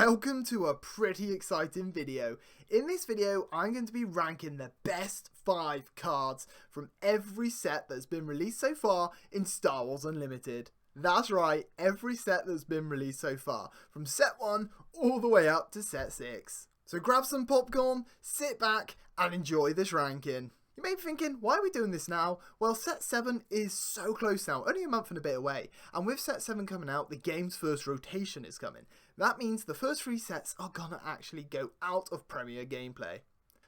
Welcome to a pretty exciting video. In this video, I'm going to be ranking the best 5 cards from every set that's been released so far in Star Wars Unlimited. That's right, every set that's been released so far, from set 1 all the way up to set 6. So grab some popcorn, sit back, and enjoy this ranking. You may be thinking, why are we doing this now? Well, set 7 is so close now, only a month and a bit away, and with set 7 coming out, the game's first rotation is coming. That means the first 3 sets are gonna actually go out of premiere gameplay.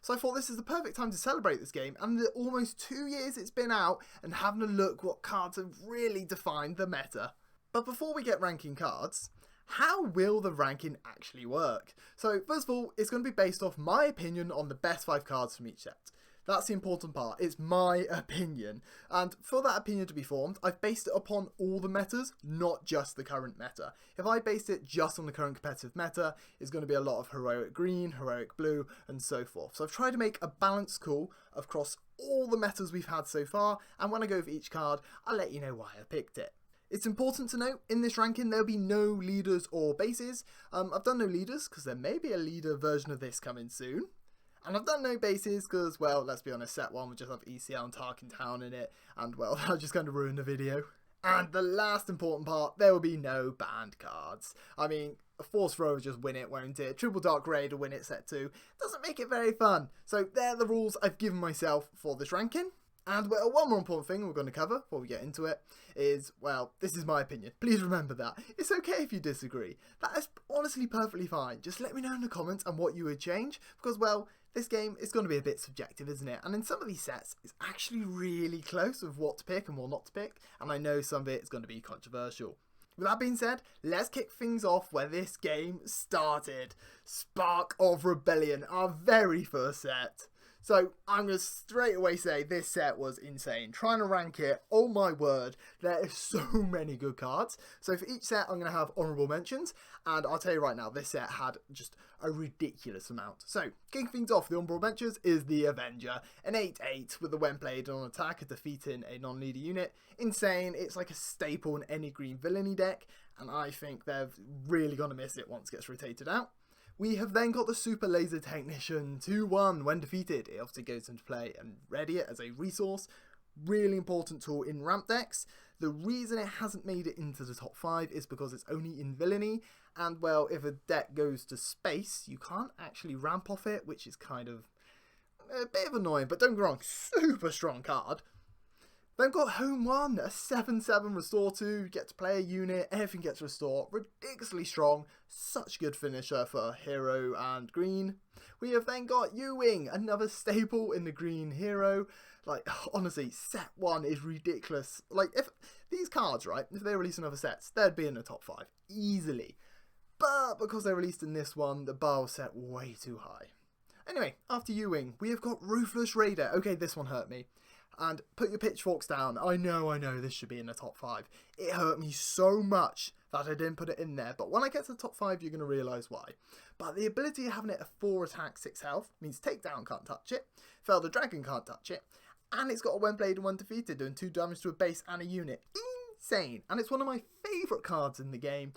So I thought this is the perfect time to celebrate this game and the almost 2 years it's been out and having a look what cards have really defined the meta. But before we get ranking cards, how will the ranking actually work? So first of all, it's going to be based off my opinion on the best 5 cards from each set. That's the important part, it's my opinion. And for that opinion to be formed, I've based it upon all the metas, not just the current meta. If I based it just on the current competitive meta, it's going to be a lot of heroic green, heroic blue, and so forth. So I've tried to make a balanced call across all the metas we've had so far, and when I go over each card, I'll let you know why I picked it. It's important to note, in this ranking there'll be no leaders or bases. I've done no leaders, because there may be a leader version of this coming soon. And I've done no bases because, well, let's be honest, set 1 would just have ECL and Tarkin Town in it, and, well, that was just going to ruin the video. And the last important part, there will be no banned cards. I mean, a Force Thrower will just win it, won't it? Triple Dark Raid will win it set 2. Doesn't make it very fun. So they're the rules I've given myself for this ranking. And well, one more important thing we're going to cover before we get into it is, well, this is my opinion. Please remember that. It's okay if you disagree. That is honestly perfectly fine. Just let me know in the comments and what you would change. Because, well, this game is going to be a bit subjective, isn't it? And in some of these sets, it's actually really close with what to pick and what not to pick. And I know some of it is going to be controversial. With that being said, let's kick things off where this game started. Spark of Rebellion, our very first set. So I'm going to straight away say this set was insane. Trying to rank it, oh my word, there are so many good cards. So for each set I'm going to have honourable mentions, and I'll tell you right now, this set had just a ridiculous amount. So kicking things off, the honourable mentions is the Avenger, an 8/8 with the when played on attack of defeating a non-leader unit. Insane, it's like a staple in any green villainy deck, and I think they're really going to miss it once it gets rotated out. We have then got the Super Laser Technician, 2/1 when defeated. It obviously goes into play and ready it as a resource. Really important tool in ramp decks. The reason it hasn't made it into the top 5 is because it's only in villainy. And well, if a deck goes to space, you can't actually ramp off it, which is kind of a bit of annoying. But don't get me wrong, super strong card. Then got Home 1, a 7/7 restore 2, get to play a unit, everything gets restored, ridiculously strong, such good finisher for hero and green. We have then got U-Wing, another staple in the green hero. Like, honestly, set 1 is ridiculous. Like, if these cards, right, if they release in other sets, they'd be in the top 5, easily. But because they're released in this one, the bar was set way too high. Anyway, after U-Wing, we have got Ruthless Raider. Okay, this one hurt me. And put your pitchforks down. I know, this should be in the top 5. It hurt me so much that I didn't put it in there. But when I get to the top 5, you're going to realise why. But the ability of having it at 4 attack, 6 health means Takedown can't touch it. Fell the Dragon can't touch it. And it's got a when played and when defeated, doing 2 damage to a base and a unit. Insane. And it's one of my favourite cards in the game.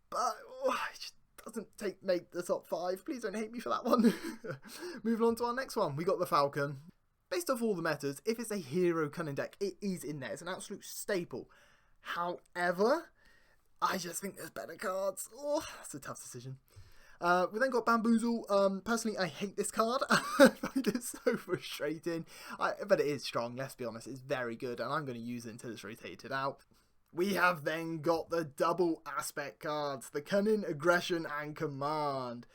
But it just doesn't make the top 5. Please don't hate me for that one. Moving on to our next one. We got the Falcon. Based off all the metas, if it's a hero cunning deck, it is in there. It's an absolute staple. However, I just think there's better cards. Oh, that's a tough decision. We then got Bamboozle. Personally, I hate this card. I find it so frustrating. But it is strong, let's be honest. It's very good, and I'm going to use it until it's rotated out. We have then got the double aspect cards. The Cunning, Aggression, and Command.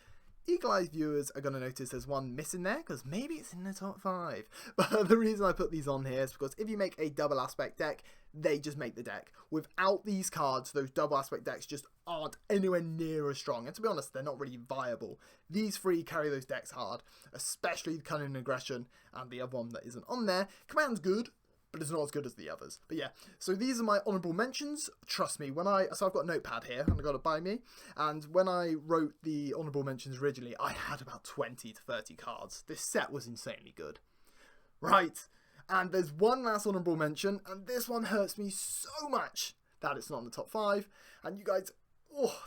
Eagle-eyed viewers are going to notice there's one missing there because maybe it's in the top 5. But the reason I put these on here is because if you make a double aspect deck, they just make the deck. Without these cards, those double aspect decks just aren't anywhere near as strong. And to be honest, they're not really viable. These 3 carry those decks hard, especially Cunning and Aggression and the other one that isn't on there. Command's good, but it's not as good as the others. But yeah, so these are my honourable mentions. Trust me, so I've got a notepad here, and I got it by me, and when I wrote the honourable mentions originally, I had about 20 to 30 cards. This set was insanely good. Right, and there's one last honourable mention, and this one hurts me so much that it's not in the top 5, and you guys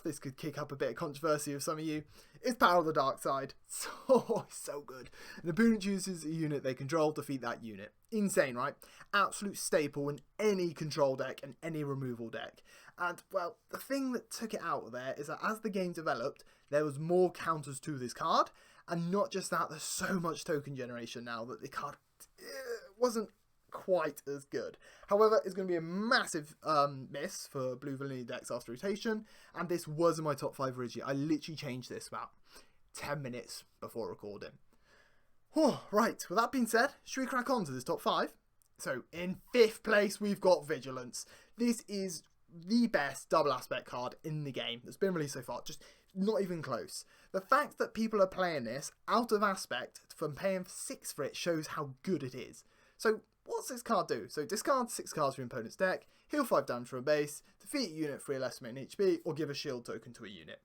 this could kick up a bit of controversy with some of you, is Power of the Dark Side. So good. An opponent chooses a unit they control, defeat that unit. Insane, right? Absolute staple in any control deck and any removal deck. And, well, the thing that took it out of there is that as the game developed, there was more counters to this card. And not just that, there's so much token generation now that the card wasn't quite as good. However, it's going to be a massive miss for blue villainy decks after rotation, and this was in my top 5 originally. I literally changed this about 10 minutes before recording. Right, with that being said, should we crack on to this top 5? So, in 5th place, we've got Vigilance. This is the best double aspect card in the game that's been released so far, just not even close. The fact that people are playing this out of aspect from paying 6 for it shows how good it is. So, what's this card do? So discard 6 cards from your opponent's deck, heal 5 damage from a base, defeat a unit for 3 less main HP, or give a shield token to a unit.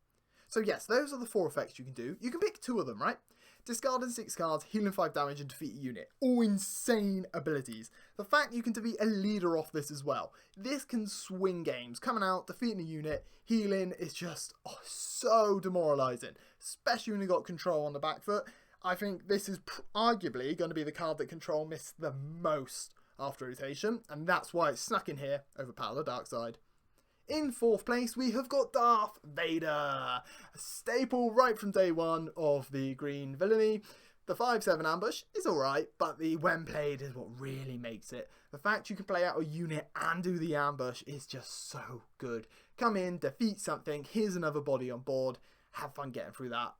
So yes, those are the 4 effects you can do. You can pick 2 of them, right? Discarding 6 cards, healing 5 damage, and defeat a unit. All insane abilities. The fact you can defeat a leader off this as well. This can swing games. Coming out, defeating a unit, healing is just so demoralising. Especially when you've got control on the back foot. I think this is arguably going to be the card that Control missed the most after rotation, and that's why it's snuck in here over Power of the Dark Side. In 4th place, we have got Darth Vader, a staple right from day one of the green villainy. The 5/7 ambush is alright, but the when played is what really makes it. The fact you can play out a unit and do the ambush is just so good. Come in, defeat something, here's another body on board, have fun getting through that.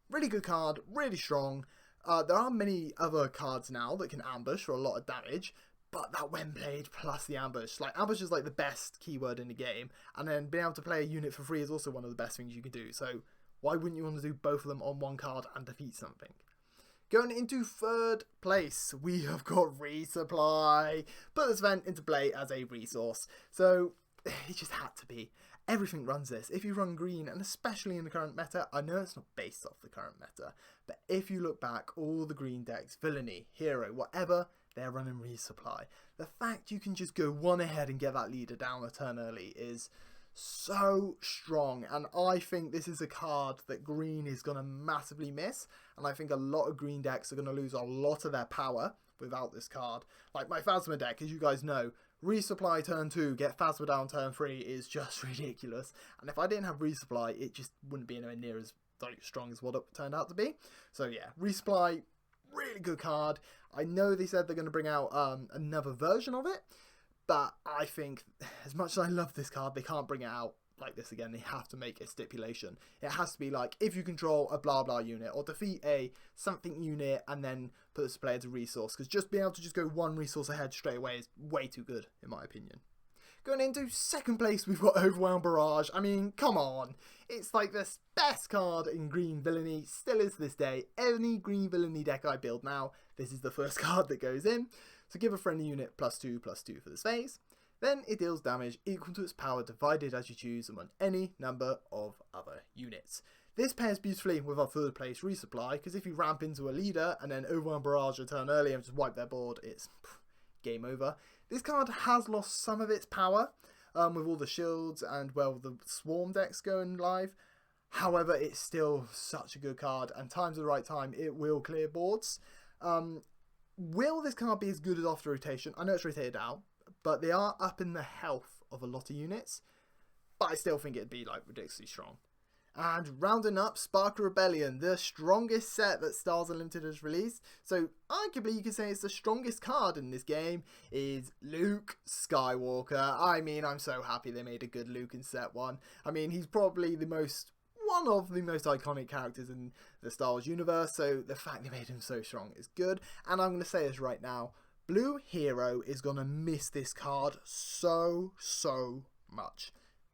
Really good card, really strong. There are many other cards now that can ambush for a lot of damage, but that when played plus the ambush. Like, ambush is like the best keyword in the game, and then being able to play a unit for free is also one of the best things you can do. So why wouldn't you want to do both of them on one card and defeat something? Going into 3rd place, we have got Resupply. Put this event into play as a resource. So it just had to be. Everything runs this. If you run green, and especially in the current meta, I know it's not based off the current meta, but if you look back, all the green decks, villainy, hero, whatever, they're running Resupply. The fact you can just go one ahead and get that leader down a turn early is so strong, and I think this is a card that green is going to massively miss, and I think a lot of green decks are going to lose a lot of their power without this card. Like my Phasma deck, as you guys know, Resupply turn 2, get Phasma down turn 3 is just ridiculous. And if I didn't have Resupply, it just wouldn't be anywhere near as strong as what it turned out to be. So yeah, Resupply, really good card. I know they said they're going to bring out another version of it, but I think as much as I love this card, they can't bring it out like this again. They have to make a stipulation. It has to be like, if you control a blah blah unit, or defeat a something unit and then put this player as a resource, because just being able to just go one resource ahead straight away is way too good in my opinion. Going into 2nd place, we've got Overwhelm Barrage. I mean, come on. It's like the best card in green villainy, still is to this day. Any green villainy deck I build now, this is the first card that goes in. So give a friendly unit +2/+2 for this phase. Then it deals damage equal to its power divided as you choose among any number of other units. This pairs beautifully with our 3rd place Resupply, because if you ramp into a leader and then Overwhelm Barrage a turn early and just wipe their board, it's game over. This card has lost some of its power with all the shields and, well, the swarm decks going live. However, it's still such a good card, and times at the right time, it will clear boards. Will this card be as good as after rotation? I know it's rotated out, but they are up in the health of a lot of units, but I still think it'd be like ridiculously strong. And rounding up, Spark of Rebellion, the strongest set that StarWarsUnlimited has released. So arguably you could say it's the strongest card in this game is Luke Skywalker. I mean, I'm so happy they made a good Luke in set 1. I mean, he's probably one of the most iconic characters in the Star Wars universe, so the fact they made him so strong is good. And I'm going to say this right now, Blue Hero is going to miss this card so much.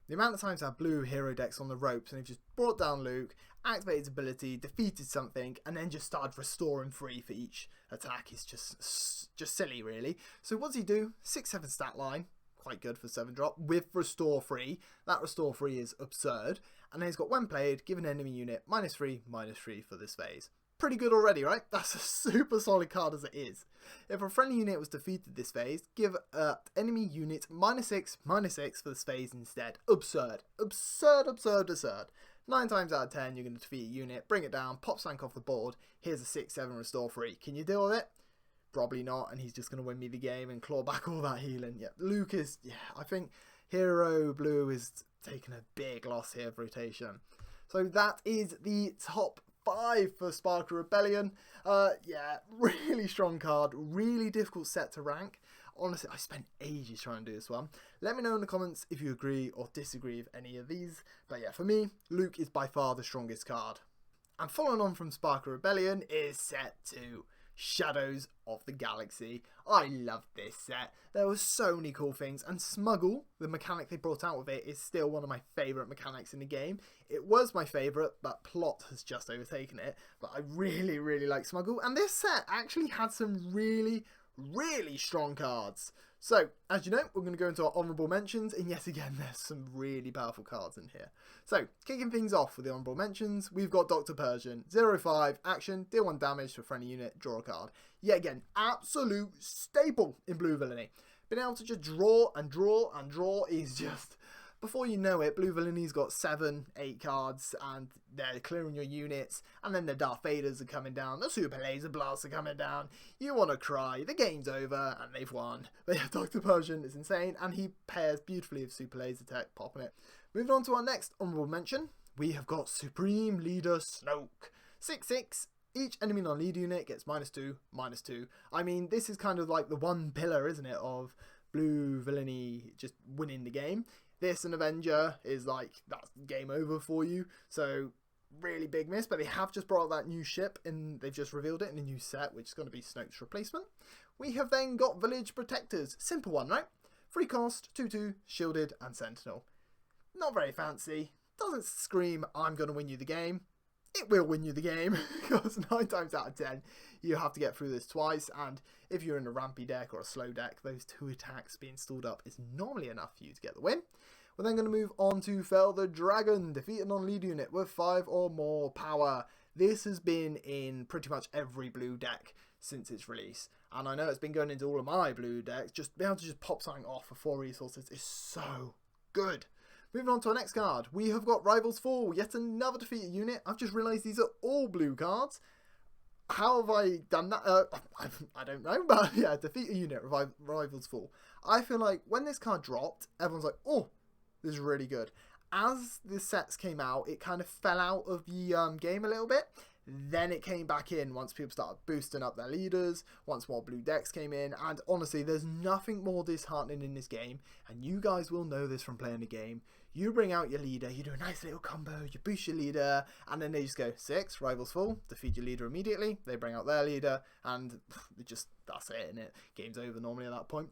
The amount of times I have blue hero decks on the ropes and they've just brought down Luke, activated his ability, defeated something, and then just started restoring 3 for each attack is just silly, really. So what does he do? 6/7 stat line, quite good for 7 drop, with restore 3. That restore 3 is absurd. And then he's got when played, give an enemy unit -3/-3 for this phase. Pretty good already, right? That's a super solid card as it is. If a friendly unit was defeated this phase, give enemy unit -6/-6 for this phase instead. Absurd. Absurd, absurd, absurd. 9 times out of 10, you're going to defeat a unit, bring it down, pop something off the board, here's a 6/7 restore free. Can you deal with it? Probably not, and he's just going to win me the game and claw back all that healing. Yeah, Luke is, I think Hero Blue is taking a big loss here of rotation. So that is the top 5 for Sparkle Rebellion. Yeah, really strong card, really difficult set to rank. Honestly, I spent ages trying to do this one. Let me know in the comments if you agree or disagree with any of these. But yeah, for me, Luke is by far the strongest card. And following on from Sparkle Rebellion is set 2. Shadows of the Galaxy. I loved this set. There were so many cool things, and Smuggle, the mechanic they brought out with it, is still one of my favourite mechanics in the game. It was my favourite, but plot has just overtaken it. But I really, really like Smuggle, and this set actually had some really, really strong cards. So, as you know, we're going to go into our honourable mentions, and yet again, there's some really powerful cards in here. So, kicking things off with the honourable mentions, we've got Dr. Persian, 0/5, action, deal 1 damage to a friendly unit, draw a card. Yet again, absolute staple in Blue Villainy. Being able to just draw and draw and draw is just... Before you know it, Blue Villaini's got 7, 8 cards, and they're clearing your units, and then the Darth Vaders are coming down, the Super Laser Blasts are coming down, you want to cry, the game's over, and they've won. But yeah, Dr. Persian is insane, and he pairs beautifully with Super Laser Tech, popping it. Moving on to our next honourable mention, we have got Supreme Leader Snoke. 6/6, each enemy non-lead unit gets -2/-2. I mean, this is kind of like the one pillar, isn't it, of Blue Villainy just winning the game. This and Avenger is like, that's game over for you. So, really big miss. But they have just brought out that new ship, and they've just revealed it in a new set, which is going to be Snoke's replacement. We have then got Village Protectors. Simple one, right? 3 cost, 2/2, Shielded, and Sentinel. Not very fancy. Doesn't scream, I'm going to win you the game. It will win you the game, because 9 times out of 10, you have to get through this twice, and if you're in a rampy deck or a slow deck, those 2 attacks being stalled up is normally enough for you to get the win. We're then going to move on to Fell the Dragon, defeat a non-lead unit with 5 or more power. This has been in pretty much every blue deck since its release, and I know it's been going into all of my blue decks. Just being able to just pop something off for 4 resources is so good. Moving on to our next card, we have got Rivals Fall, yet another defeated unit. I've just realised these are all blue cards. How have I done that? I don't know, but yeah, defeat a unit, Rivals Fall. I feel like when this card dropped, everyone's like, oh, this is really good. As the sets came out, it kind of fell out of the game a little bit. Then it came back in once people started boosting up their leaders, once more blue decks came in, and honestly, there's nothing more disheartening in this game, and you guys will know this from playing the game. You bring out your leader, you do a nice little combo, you boost your leader, and then they just go 6, Rivals Fall, defeat your leader immediately, they bring out their leader, and that's it, innit? Game's over normally at that point.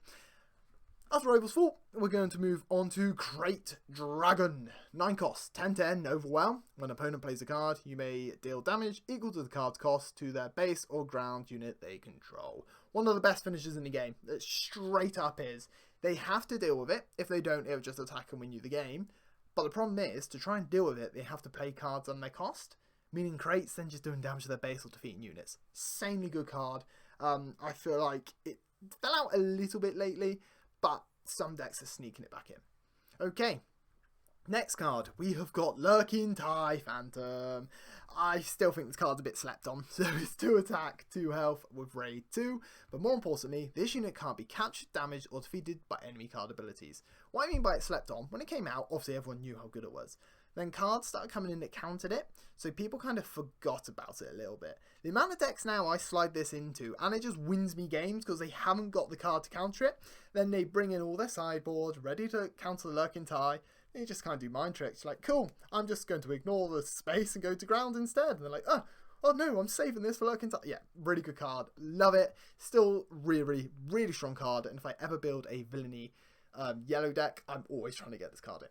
After Rivals Fall, we're going to move on to Great Dragon. 9 costs, 10/10, Overwhelm. When an opponent plays a card, you may deal damage equal to the card's cost to their base or ground unit they control. One of the best finishes in the game. It straight up is. They have to deal with it. If they don't, it'll just attack and win you the game. But the problem is, to try and deal with it, they have to play cards on their cost. Meaning Crate's then just doing damage to their base or defeating units. Insanely good card. I feel like it fell out a little bit lately, but some decks are sneaking it back in. Okay, next card, we have got Lurking TIE Phantom. I still think this card's a bit slept on. So it's 2 attack, 2 health with raid 2. But more importantly, this unit can't be captured, damaged, or defeated by enemy card abilities. What I mean by it slept on, when it came out, obviously everyone knew how good it was. Then cards started coming in that countered it, so people kind of forgot about it a little bit. The amount of decks now I slide this into, and it just wins me games because they haven't got the card to counter it. Then they bring in all their sideboard, ready to counter the Lurking TIE. You just kind of do mind tricks, like, cool, I'm just going to ignore the space and go to ground instead. And they're like, oh no, I'm saving this for Lurking TIE. Yeah, really good card, love it. Still really, really strong card, and if I ever build a Villainy yellow deck, I'm always trying to get this card in.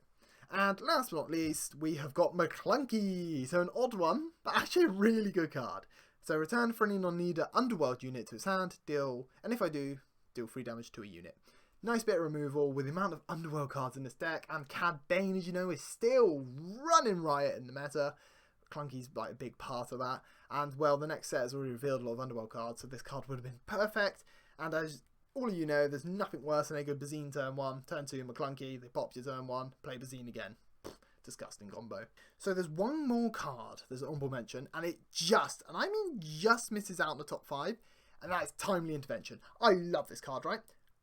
And last but not least, we have got McClunky. So an odd one, but actually a really good card. So return friendly non-leader Underworld unit to his hand, deal 3 damage to a unit. Nice bit of removal with the amount of Underworld cards in this deck, and Cad Bane, as you know, is still running riot in the meta. Clunky's like a big part of that. And well, the next set has already revealed a lot of Underworld cards, so this card would have been perfect. And as all of you know, there's nothing worse than a good Bazine turn 1, turn 2 McClunky, they pop your turn 1, play Bazine again. Disgusting combo. So there's one more card, there's an honorable mention, and it just, and I mean just misses out in the top 5, and that is Timely Intervention. I love this card, right?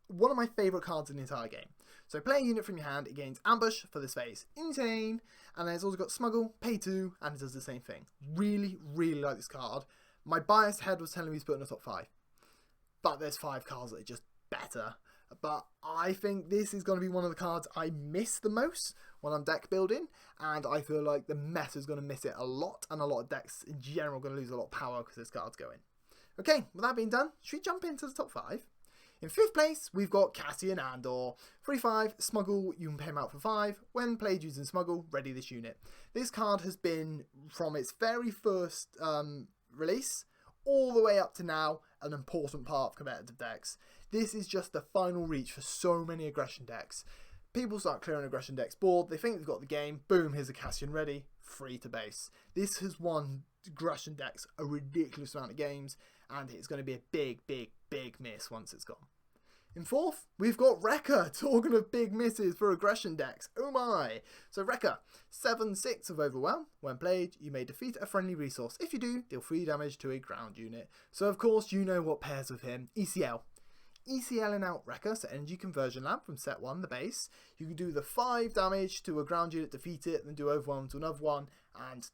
One of my favourite cards in the entire game. So play a unit from your hand, it gains Ambush for this phase. Insane! And then it's also got Smuggle, Pay 2, and it does the same thing. Really, really like this card. My biased head was telling me to put in the top 5. But there's 5 cards that are just better. But I think this is going to be one of the cards I miss the most when I'm deck building, and I feel like the meta is going to miss it a lot, and a lot of decks in general are going to lose a lot of power because this card's going. Okay, with that being done, should we jump into the top 5? In 5th place, we've got Cassian Andor. 3/5, Smuggle, you can pay him out for 5. When played using Smuggle, ready this unit. This card has been, from its very first release, all the way up to now, an important part of competitive decks. This is just the final reach for so many aggression decks. People start clearing aggression decks board, they think they've got the game, boom, here's a Cassian ready, free to base. This has won aggression decks a ridiculous amount of games, and it's going to be a big, big, big miss once it's gone. In 4th, we've got Wrecker, talking of big misses for aggression decks, oh my! So Wrecker, 7/6 of Overwhelm. When played, you may defeat a friendly resource. If you do, deal 3 damage to a ground unit. So of course you know what pairs with him, ECL. ECLing out Wrecker, so Energy Conversion Lab from set 1, the base. You can do the 5 damage to a ground unit, defeat it, then do Overwhelm to another one, and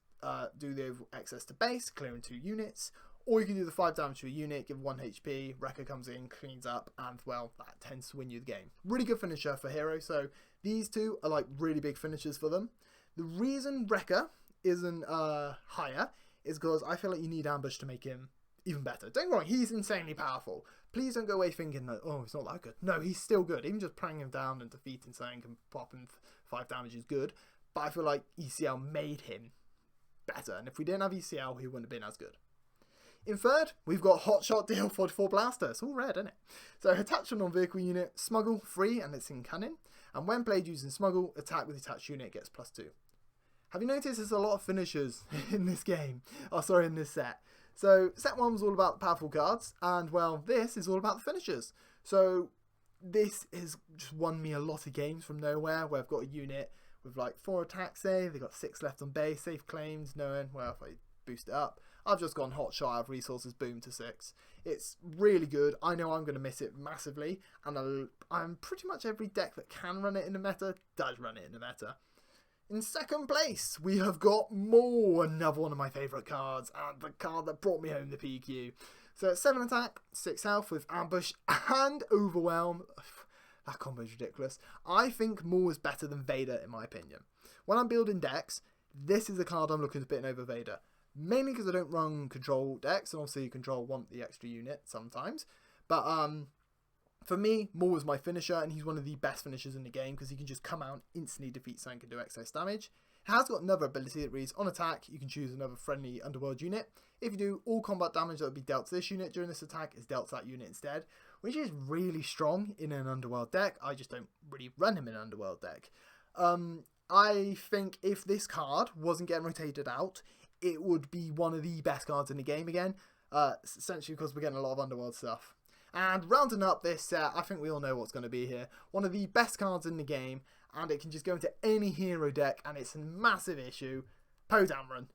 do the excess to base, clearing 2 units. Or you can do the 5 damage to a unit, give 1 HP, Wrecker comes in, cleans up, and well, that tends to win you the game. Really good finisher for Hero, so these two are like really big finishers for them. The reason Wrecker isn't higher is because I feel like you need Ambush to make him even better. Don't get me wrong, he's insanely powerful. Please don't go away thinking that, oh, he's not that good. No, he's still good. Even just praying him down and defeating something and popping 5 damage is good. But I feel like ECL made him better. And if we didn't have ECL, he wouldn't have been as good. In 3rd, we've got Hotshot Deal 44 Blaster. It's all red, isn't it? So attach a non-vehicle unit, Smuggle, free, and it's in Cunning. And when played using Smuggle, attack with the attached unit gets +2. Have you noticed there's a lot of finishers in this game? Oh, sorry, in this set. So set 1 was all about the powerful cards, and well, this is all about the finishers. So this has just won me a lot of games from nowhere, where I've got a unit with like 4 attacks, say, they've got 6 left on base, safe claims, knowing, well, if I boost it up, I've just gone hot shot out of resources, boom, to 6. It's really good. I know I'm going to miss it massively, and I'm pretty much every deck that can run it in the meta does run it in the meta. In 2nd place, we have got Maul, another one of my favourite cards, and the card that brought me home the PQ. So it's 7 attack, 6 health with Ambush and Overwhelm. That combo is ridiculous. I think Maul is better than Vader, in my opinion. When I'm building decks, this is a card I'm looking to put in over Vader. Mainly because I don't run control decks, and obviously control want the extra unit sometimes. But for me, Maul is my finisher, and he's one of the best finishers in the game because he can just come out, instantly defeat something and do excess damage. He has got another ability that reads, on attack, you can choose another friendly Underworld unit. If you do, all combat damage that would be dealt to this unit during this attack is dealt to that unit instead, which is really strong in an Underworld deck. I just don't really run him in an Underworld deck. I think if this card wasn't getting rotated out, it would be one of the best cards in the game again, essentially because we're getting a lot of Underworld stuff. And rounding up this set, I think we all know what's going to be here. One of the best cards in the game, and it can just go into any hero deck, and it's a massive issue. Poe Dameron.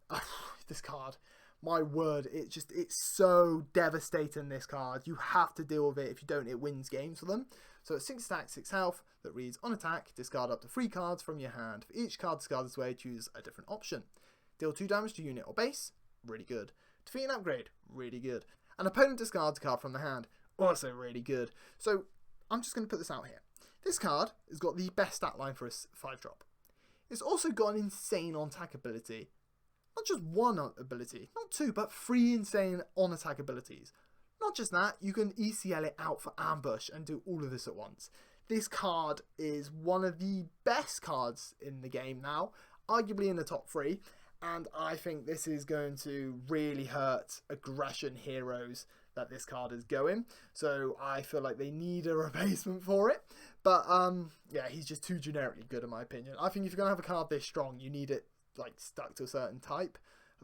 This card, my word, it's so devastating, this card. You have to deal with it. If you don't, it wins games for them. So it's 6 attack, 6 health, that reads, on attack, discard up to 3 cards from your hand. For each card discarded this way, choose a different option. Deal 2 damage to unit or base, really good. Defeat an upgrade, really good. An opponent discards a card from the hand, also really good. So I'm just going to put this out here. This card has got the best stat line for a 5-drop. It's also got an insane on-attack ability. Not just one ability, not 2, but 3 insane on-attack abilities. Not just that, you can ECL it out for ambush and do all of this at once. This card is one of the best cards in the game now, arguably in the top 3. And I think this is going to really hurt aggression heroes that this card is going. So I feel like they need a replacement for it. But yeah, he's just too generically good in my opinion. I think if you're going to have a card this strong, you need it like stuck to a certain type.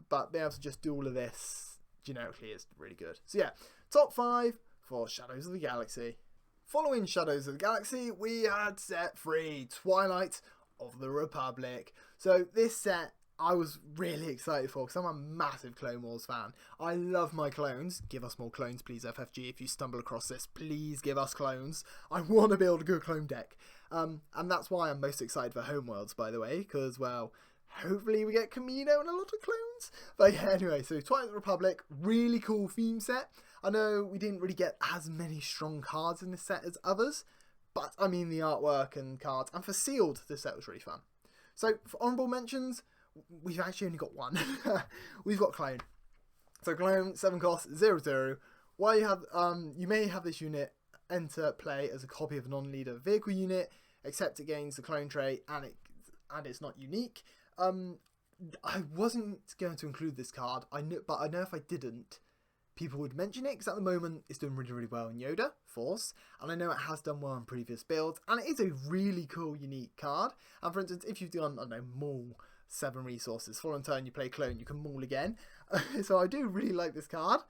but being able to just do all of this generically is really good. So yeah, top 5 for Shadows of the Galaxy. Following Shadows of the Galaxy, we had set 3, Twilight of the Republic. So this set I was really excited for because I'm a massive Clone Wars fan. I love my clones. Give us more clones, please, FFG. If you stumble across this, please give us clones. I want to build a good clone deck. And that's why I'm most excited for Homeworlds, by the way, because, well, hopefully we get Camino and a lot of clones. But yeah, anyway, so Twilight of the Republic, really cool theme set. I know we didn't really get as many strong cards in this set as others, but I mean the artwork and cards. And for Sealed, this set was really fun. So for honourable mentions, we've actually only got one. We've got Clone. So Clone, 7 cost, 0/0. While you have, you may have this unit enter play as a copy of a non-leader vehicle unit, except it gains the clone trait and it's not unique. I wasn't going to include this card, but I know if I didn't, people would mention it, because at the moment it's doing really, really well in Yoda Force, and I know it has done well in previous builds, and it is a really cool, unique card. And for instance, if you've done, I don't know, Maul 7 resources, following turn you play Clone, you can Maul again. So I do really like this card.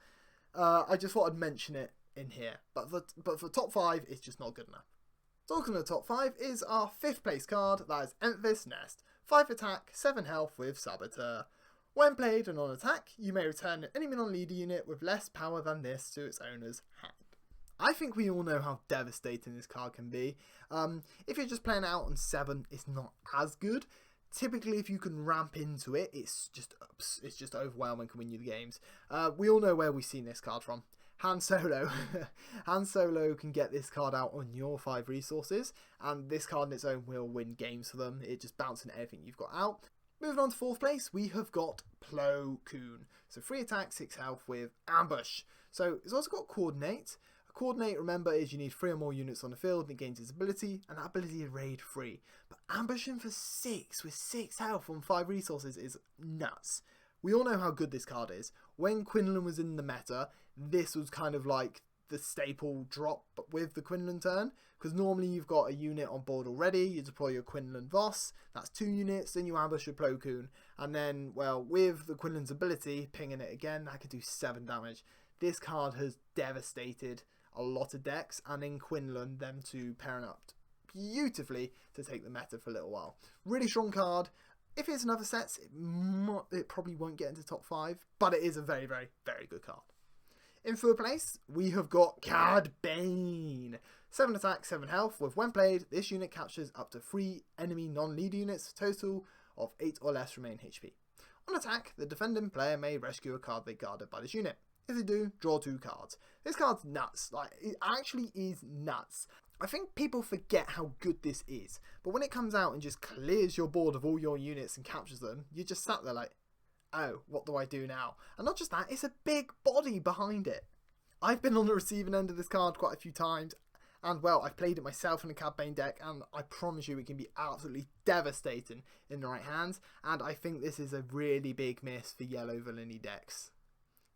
I just thought I'd mention it in here, but for top 5, it's just not good enough. Talking of the top 5 is our 5th place card, that is Enfys Nest. 5 attack, 7 health with Saboteur. When played and on attack, you may return an enemy non-leader unit with less power than this to its owner's hand. I think we all know how devastating this card can be. If you're just playing it out on 7, it's not as good. Typically, if you can ramp into it, it's just overwhelming, can win you the games. We all know where we've seen this card from. Han Solo. Han Solo can get this card out on your 5 resources, and this card on its own will win games for them. It just bounces everything you've got out. Moving on to 4th place, we have got Plo Koon. So 3 attack, 6 health with Ambush. So it's also got Coordinate. Coordinate, remember, is you need 3 or more units on the field and it gains its ability, and that ability is raid free. But ambushing for 6 with 6 health on 5 resources is nuts. We all know how good this card is. When Quinlan was in the meta, this was kind of like the staple drop with the Quinlan turn, because normally you've got a unit on board already, you deploy your Quinlan Voss, that's 2 units, then you ambush your Plo Koon, and then, well, with the Quinlan's ability, pinging it again, that could do 7 damage. This card has devastated a lot of decks, and in Quinlan, them two pairing up beautifully to take the meta for a little while. Really strong card. If it's in other sets, it probably won't get into top 5, but it is a very, very, very good card. In 3rd place, we have got Cad Bane. 7 attack, 7 health, with when played, this unit captures up to 3 enemy non-leader units, a total of 8 or less remaining HP. On attack, the defending player may rescue a card they guarded by this unit. If they do, draw 2 cards. This card's nuts. Like, it actually is nuts. I think people forget how good this is, but when it comes out and just clears your board of all your units and captures them, you just sat there like, oh, what do I do now? And not just that, it's a big body behind it. I've been on the receiving end of this card quite a few times, and well, I've played it myself in a Cad Bane deck, and I promise you it can be absolutely devastating in the right hands, and I think this is a really big miss for yellow villainy decks.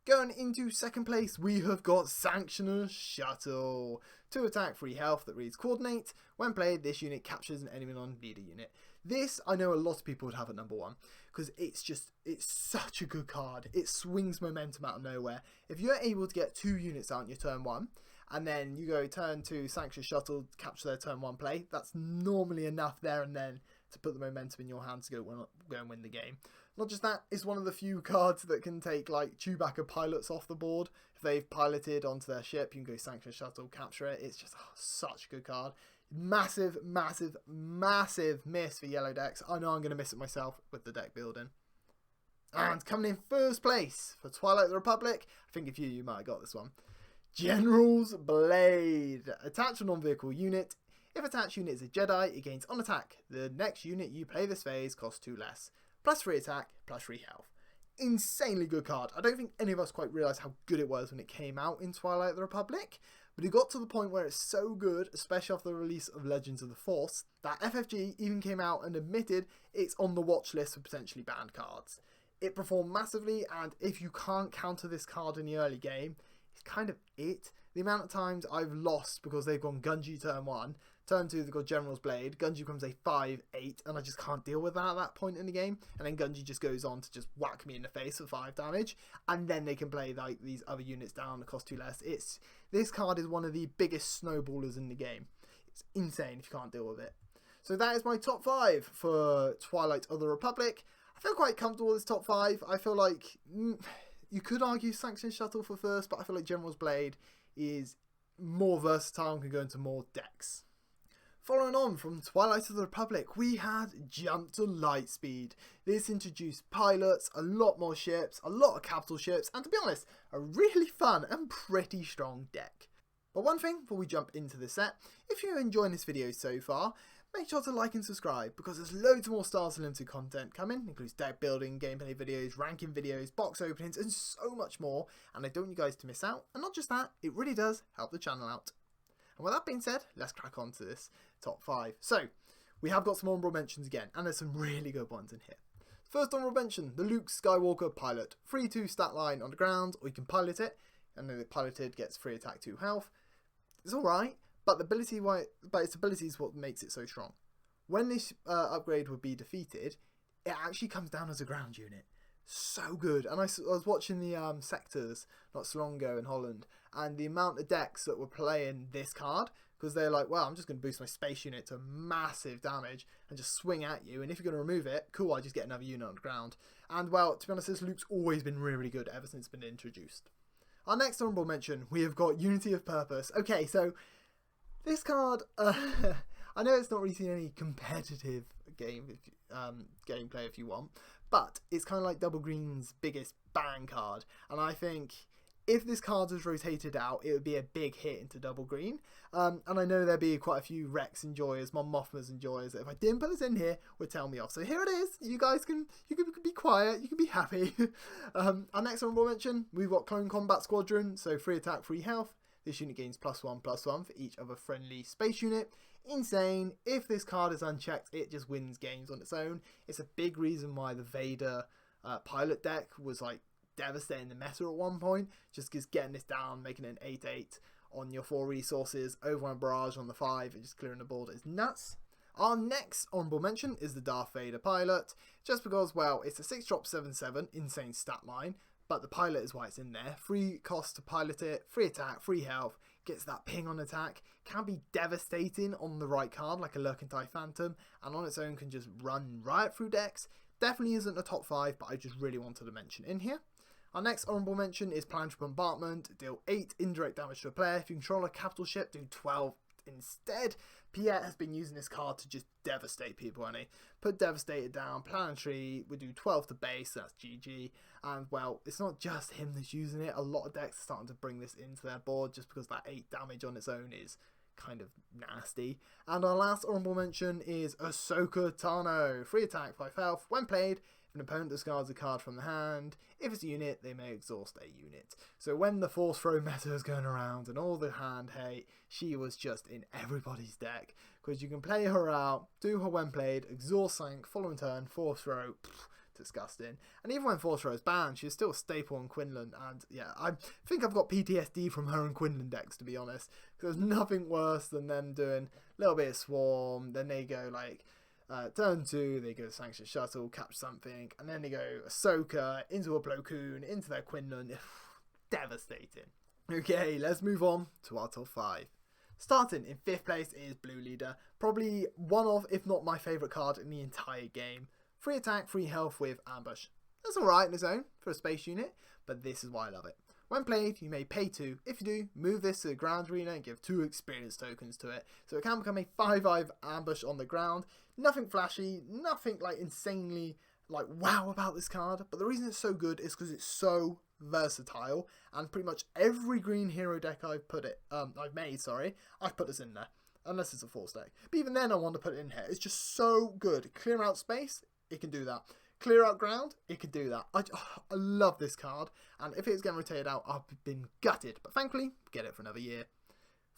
Going into 2nd place, we have got Sanctioner's Shuttle. 2 attack, 3 health that reads Coordinate. When played, this unit captures an enemy non-leader unit. This, I know a lot of people would have at number 1, because it's such a good card. It swings momentum out of nowhere. If you're able to get 2 units out in your turn 1, and then you go turn 2, Sanctioner's Shuttle, capture their turn 1 play, that's normally enough there and then to put the momentum in your hand to go and win the game. Not just that, it's one of the few cards that can take like Chewbacca pilots off the board. If they've piloted onto their ship, you can go Sanctioner's Shuttle, capture it. It's just such a good card. Massive, massive, massive miss for yellow decks. I know I'm going to miss it myself with the deck building. And coming in 1st place for Twilight of the Republic, I think if you might have got this one. General's Blade. Attach a non-vehicle unit. If attached unit is a Jedi, it gains on attack. The next unit you play this phase costs 2 less. Plus 3 attack, plus 3 health. Insanely good card. I don't think any of us quite realised how good it was when it came out in Twilight of the Republic, but it got to the point where it's so good, especially after the release of Legends of the Force, that FFG even came out and admitted it's on the watch list for potentially banned cards. It performed massively, and if you can't counter this card in the early game, it's kind of it. The amount of times I've lost because they've gone Gunji turn 1, Turn 2, they've got General's Blade. Gunji becomes a 5-8, and I just can't deal with that at that point in the game. And then Gunji just goes on to just whack me in the face for 5 damage. And then they can play like these other units down that cost 2 less. This card is one of the biggest snowballers in the game. It's insane if you can't deal with it. So that is my top 5 for Twilight of the Republic. I feel quite comfortable with this top 5. I feel like you could argue Sanction Shuttle for first, but I feel like General's Blade is more versatile and can go into more decks. Following on from Twilight of the Republic, we had Jump to Lightspeed. This introduced pilots, a lot more ships, a lot of capital ships, and to be honest, a really fun and pretty strong deck. But one thing before we jump into the set, if you're enjoying this video so far, make sure to like and subscribe, because there's loads more Star Wars Unlimited content coming, includes deck building, gameplay videos, ranking videos, box openings, and so much more, and I don't want you guys to miss out. And not just that, it really does help the channel out. And with that being said, let's crack on to this top 5. So, we have got some honorable mentions again, and there's some really good ones in here. First honorable mention, the Luke Skywalker Pilot. 3-2 stat line on the ground, or you can pilot it, and then the piloted gets 3 attack, 2 health. It's alright, but its ability is what makes it so strong. When this upgrade would be defeated, it actually comes down as a ground unit. So good. And I was watching the sectors not so long ago in Holland, and the amount of decks that were playing this card, because they're like, well, I'm just going to boost my space unit to massive damage and just swing at you, and if you're going to remove it, cool, I just get another unit on the ground. And well, to be honest, this Luke's always been really good ever since it's been introduced. Our next honorable mention, we have got Unity of Purpose. Okay, so this card, I know it's not really seen any competitive gameplay if you want, but it's kind of like Double Green's biggest bang card, and I think if this card was rotated out, it would be a big hit into Double Green. And I know there'd be quite a few Rex enjoyers, Mon Mothmas enjoyers, that if I didn't put this in here, would tell me off. So here it is. You guys can be quiet. You can be happy. Our next honorable mention, we've got Clone Combat Squadron. So 3 attack, 3 health. This unit gains +1/+1 for each other friendly space unit. Insane. If this card is unchecked, it just wins games on its own. It's a big reason why the Vader pilot deck was like devastating the meta at one point, just because getting this down, making it an 8-8 on your 4 resources, overwhelm barrage on the 5, and just clearing the board is nuts. Our next honorable mention is the Darth Vader pilot, just because, well, it's a 6-drop 7/7 insane stat line, but the pilot is why it's in there. 3 cost to pilot it, 3 attack, 3 health, gets that ping on attack, can be devastating on the right card like a Lurking TIE Phantom, and on its own can just run right through decks. Definitely isn't a top 5, but I just really wanted to mention in here. Our next honourable mention is Planetary Bombardment. Deal 8 indirect damage to a player. If you control a capital ship, do 12 instead. Pierre has been using this card to just devastate people, and he put Devastator down. Planetary would do 12 to base, that's GG. And well, it's not just him that's using it. A lot of decks are starting to bring this into their board just because that 8 damage on its own is kind of nasty. And our last honourable mention is Ahsoka Tano. 3 attack, 5 health. When played, if an opponent discards a card from the hand, if it's a unit, they may exhaust a unit. So when the Force Throw meta is going around and all the hand hate, she was just in everybody's deck. Because you can play her out, do her when played, exhaust sank, following turn, Force Throw, disgusting. And even when Force Throw is banned, she's still a staple in Quinlan. And yeah, I think I've got PTSD from her and Quinlan decks, to be honest. Because there's nothing worse than them doing a little bit of Swarm, then they go like, turn 2, they go Sanction Shuttle, capture something, and then they go Ahsoka into a Plo Koon, into their Quinlan. Devastating. Okay, let's move on to our top 5. Starting in 5th place is Blue Leader. Probably one of, if not my favourite card in the entire game. 3 attack, 3 health with Ambush. That's alright in its own for a space unit, but this is why I love it. When played, you may pay 2. If you do, move this to the ground arena and give 2 experience tokens to it. So it can become a 5/5 ambush on the ground. Nothing flashy, nothing like insanely like wow about this card. But the reason it's so good is because it's so versatile. And pretty much every green hero deck I've put this in there. Unless it's a Force deck. But even then I want to put it in here. It's just so good. Clear out space, it can do that. Clear out ground, it could do that. I love this card, and if it's getting rotated out, I've been gutted. But thankfully, get it for another year.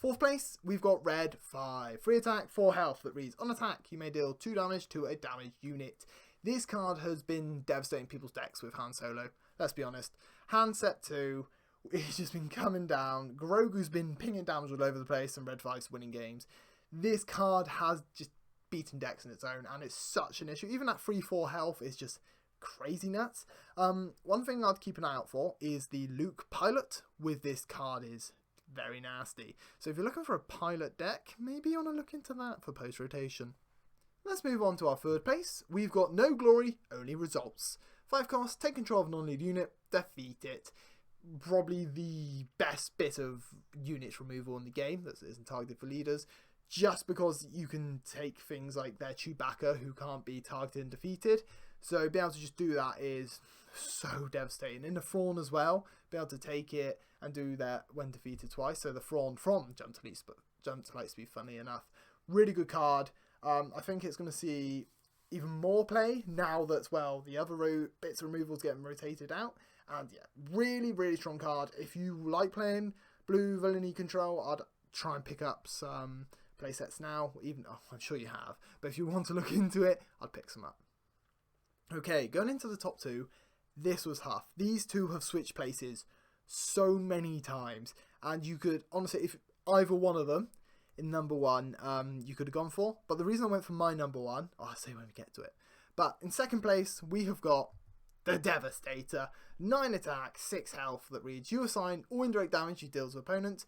4th place, we've got Red 5. 3 attack, 4 health that reads, on attack, you may deal 2 damage to a damaged unit. This card has been devastating people's decks with Han Solo. Let's be honest. Han Set 2, it's just been coming down. Grogu's been pinging damage all over the place, and Red 5's winning games. This card has just beaten decks in its own, and it's such an issue. Even at 3-4 health is just crazy nuts. One thing I'd keep an eye out for is the Luke Pilot with this card is very nasty. So if you're looking for a pilot deck, maybe you want to look into that for post-rotation. Let's move on to our third place. We've got no glory, only results. 5 cost, take control of a non-lead unit, defeat it. Probably the best bit of units removal in the game that isn't targeted for leaders, just because you can take things like their Chewbacca who can't be targeted and defeated. So being able to just do that is so devastating. In the Thrawn as well, be able to take it and do that when defeated twice. So the Thrawn from Jump to Lightspeed, funny enough. Really good card. I think it's going to see even more play now that, well, the other bits of removals getting rotated out. And yeah, really, really strong card. If you like playing blue villainy control, I'd try and pick up some playsets now. Even, oh, I'm sure you have. But if you want to look into it, I'd pick some up. Okay, going into the top 2, this was tough. These two have switched places so many times. And you could, honestly, if either one of them in number 1, you could have gone for. But the reason I went for my number 1, I'll say when we get to it. But in second place, we have got the Devastator. 9 attack, 6 health that reads, you assign all indirect damage you deal to opponents.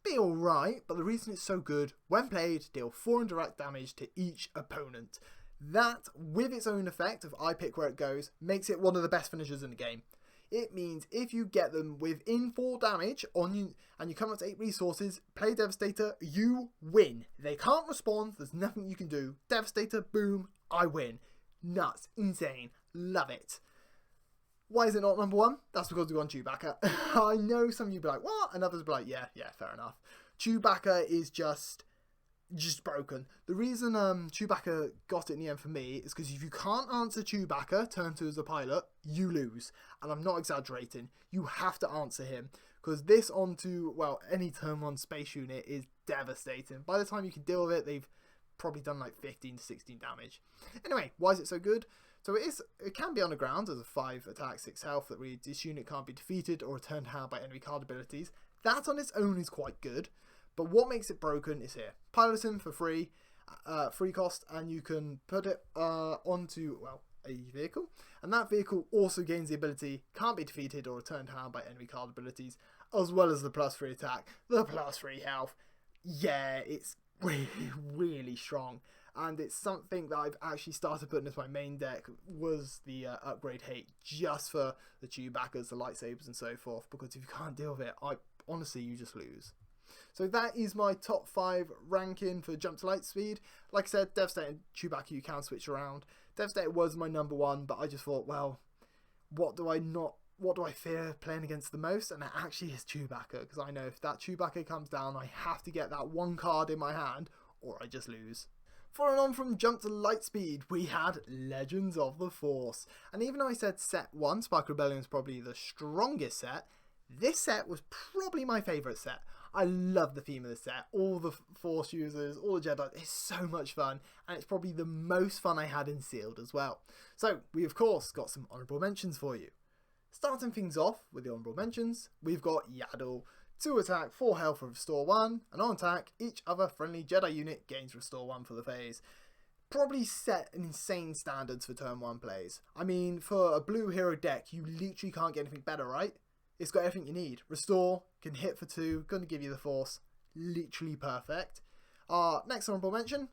Be alright, but the reason it's so good, when played, deal 4 indirect damage to each opponent. That, with its own effect of I pick where it goes, makes it one of the best finishers in the game. It means if you get them within 4 damage on you and you come up to 8 resources, play Devastator, you win. They can't respond, there's nothing you can do. Devastator, boom, I win. Nuts, insane, love it. Why is it not number 1? That's because we've gone Chewbacca. I know some of you will be like, what? And others will be like, yeah, fair enough. Chewbacca is just broken. The reason Chewbacca got it in the end for me is because if you can't answer Chewbacca, turn 2 as a pilot, you lose. And I'm not exaggerating. You have to answer him. Because this onto, well, any turn 1 space unit is devastating. By the time you can deal with it, they've probably done like 15 to 16 damage. Anyway, why is it so good? So it can be on the ground as a 5 attack, 6 health that reads, this unit can't be defeated or returned to hand by enemy card abilities. That on its own is quite good. But what makes it broken is here. Pilot him for free, free cost, and you can put it onto, well, a vehicle. And that vehicle also gains the ability, can't be defeated or returned to hand by enemy card abilities, as well as the +3 attack, the +3 health. Yeah, it's really, really strong. And it's something that I've actually started putting as my main deck, was the upgrade hate, just for the Chewbaccas, the lightsabers and so forth, because if you can't deal with it, honestly, you just lose. So that is my top 5 ranking for Jump to Lightspeed. Like I said, Devastator and Chewbacca you can switch around. Devastator was my number 1, but I just thought, well, what do I fear playing against the most? And it actually is Chewbacca, because I know if that Chewbacca comes down, I have to get that 1 card in my hand, or I just lose. Following on from Jump to Lightspeed, we had Legends of the Force. And even though I said set 1, Spark Rebellion is probably the strongest set, this set was probably my favourite set. I love the theme of the set. All the Force users, all the Jedi, it's so much fun. And it's probably the most fun I had in Sealed as well. So, we of course got some honourable mentions for you. Starting things off with the honourable mentions, we've got Yaddle. 2 attack, 4 health for Restore 1, and on attack, each other friendly Jedi unit gains Restore 1 for the phase. Probably set an insane standards for turn 1 plays. I mean, for a blue hero deck, you literally can't get anything better, right? It's got everything you need. Restore, can hit for 2, going to give you the Force. Literally perfect. Our next honourable mention,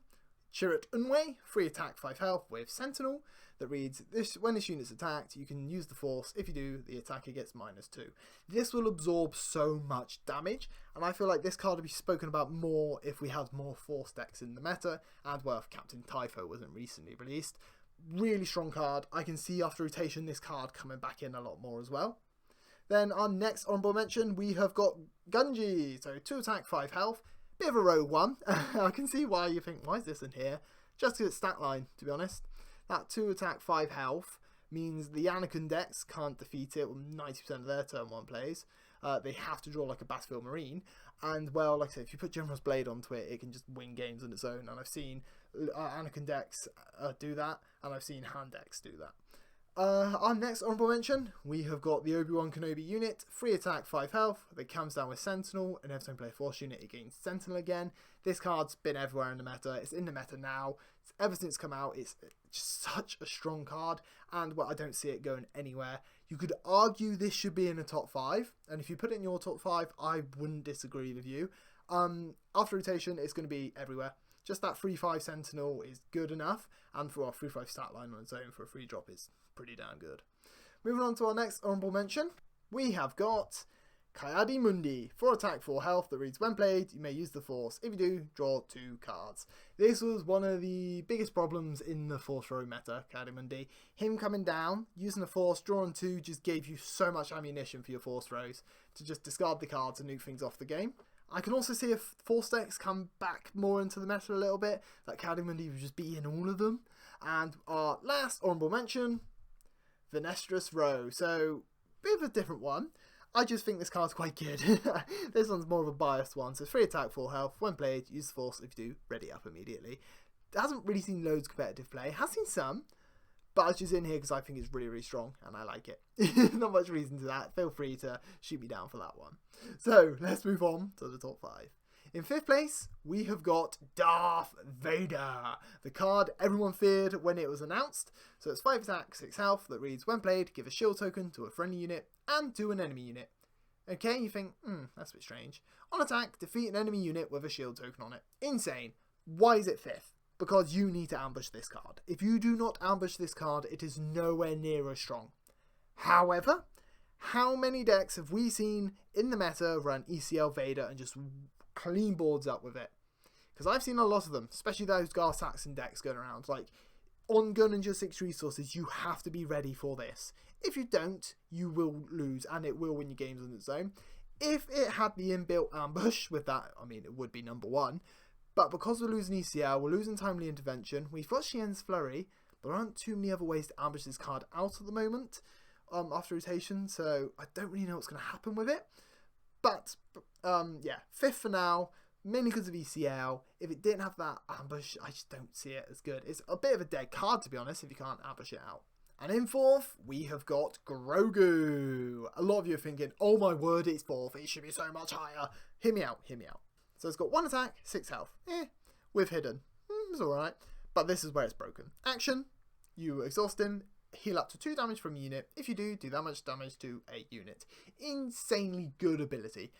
Chirrut Unway, 3 attack, 5 health with Sentinel. That reads, when this unit's attacked, you can use the Force. If you do, the attacker gets -2. This will absorb so much damage, and I feel like this card would be spoken about more if we had more Force decks in the meta, and well, if Captain Typho wasn't recently released. Really strong card. I can see after rotation this card coming back in a lot more as well. Then our next honourable mention, we have got Gungi. So 2 attack, 5 health. Bit of a rogue one. I can see why you think, why is this in here? Just because it's stat line, to be honest. That 2 attack, 5 health means the Anakin decks can't defeat it with 90% of their turn 1 plays. They have to draw like a Battlefield Marine. And well, like I said, if you put General's Blade onto it, it can just win games on its own. And I've seen Anakin decks do that, and I've seen hand decks do that. Our next honourable mention, we have got the Obi-Wan Kenobi unit, 3 attack, 5 health, that comes down with Sentinel, and every time you play a Force unit it gains Sentinel again. This card's been everywhere in the meta, it's in the meta now, ever since it's come out, it's just such a strong card, and well, I don't see it going anywhere. You could argue this should be in the top 5, and if you put it in your top 5, I wouldn't disagree with you. After rotation, it's going to be everywhere. Just that 3-5 Sentinel is good enough, and for our 3-5 stat line on its own for a free drop is pretty damn good. Moving on to our next honourable mention, we have got Ki-Adi-Mundi, 4 attack, 4 health, that reads, when played, you may use the Force. If you do, draw 2 cards. This was one of the biggest problems in the Force row meta, Ki-Adi-Mundi. Him coming down, using the Force, drawing 2, just gave you so much ammunition for your Force rows to just discard the cards and nuke things off the game. I can also see if Force decks come back more into the meta a little bit, that Ki-Adi-Mundi would just be in all of them. And our last honourable mention, Venestris Row. So, bit of a different one. I just think this card's quite good. This one's more of a biased one. So 3 attack, 4 health. When played, use the Force. If you do, ready up immediately. It hasn't really seen loads of competitive play. Has seen some, but it's just in here because I think it's really, really strong and I like it. Not much reason to that. Feel free to shoot me down for that one. So let's move on to the top 5. In 5th place, we have got Darth Vader, the card everyone feared when it was announced. So it's 5 attack, 6 health, that reads, when played, give a shield token to a friendly unit and to an enemy unit. Okay, you think, that's a bit strange. On attack, defeat an enemy unit with a shield token on it. Insane. Why is it 5th? Because you need to ambush this card. If you do not ambush this card, it is nowhere near as strong. However, how many decks have we seen in the meta run ECL Vader and just clean boards up with it? Because I've seen a lot of them, especially those Gar Saxon decks going around. Like, on Gun and just 6 resources, you have to be ready for this. If you don't, you will lose, and it will win your games on its own. If it had the inbuilt ambush with that, I mean, it would be number 1. But because we're losing ECL, we're losing Timely Intervention, we've got Shien's Flurry, but there aren't too many other ways to ambush this card out at the moment after rotation, so I don't really know what's going to happen with it. But, yeah, 5th for now, mainly because of ECL. If it didn't have that ambush, I just don't see it as good. It's a bit of a dead card, to be honest, if you can't ambush it out. And in 4th, we have got Grogu. A lot of you are thinking, oh my word, it's 4th, it should be so much higher. Hear me out, hear me out. So it's got 1 attack, 6 health. With hidden. It's alright. But this is where it's broken. Action, you exhaust him, heal up to 2 damage from a unit. If you do that much damage to a unit. Insanely good ability.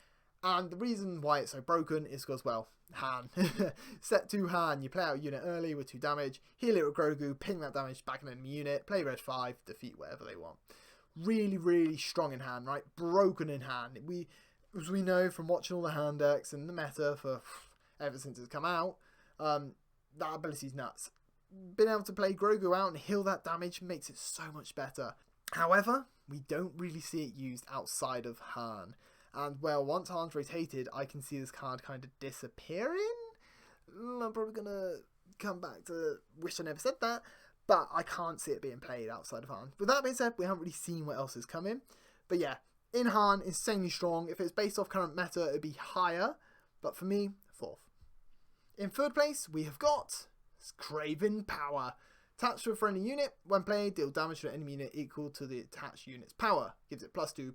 And the reason why it's so broken is because, well, Han. Set 2 Han, you play out a unit early with 2 damage, heal it with Grogu, ping that damage back in an enemy unit, play red 5, defeat whatever they want. Really, really strong in hand, right? Broken in hand. As we know from watching all the hand decks and the meta for ever since it's come out, that ability's nuts. Being able to play Grogu out and heal that damage makes it so much better. However, we don't really see it used outside of Han. And, well, once Han's rotated, I can see this card kind of disappearing. I'm probably going to come back to wish I never said that, but I can't see it being played outside of Han. With that being said, we haven't really seen what else is coming. But yeah, in Han, insanely strong. If it's based off current meta, it'd be higher. But for me, 4th. In 3rd place, we have got Craven Power. Attached to a friendly unit, when played, deal damage to an enemy unit equal to the attached unit's power. Gives it +2/+2.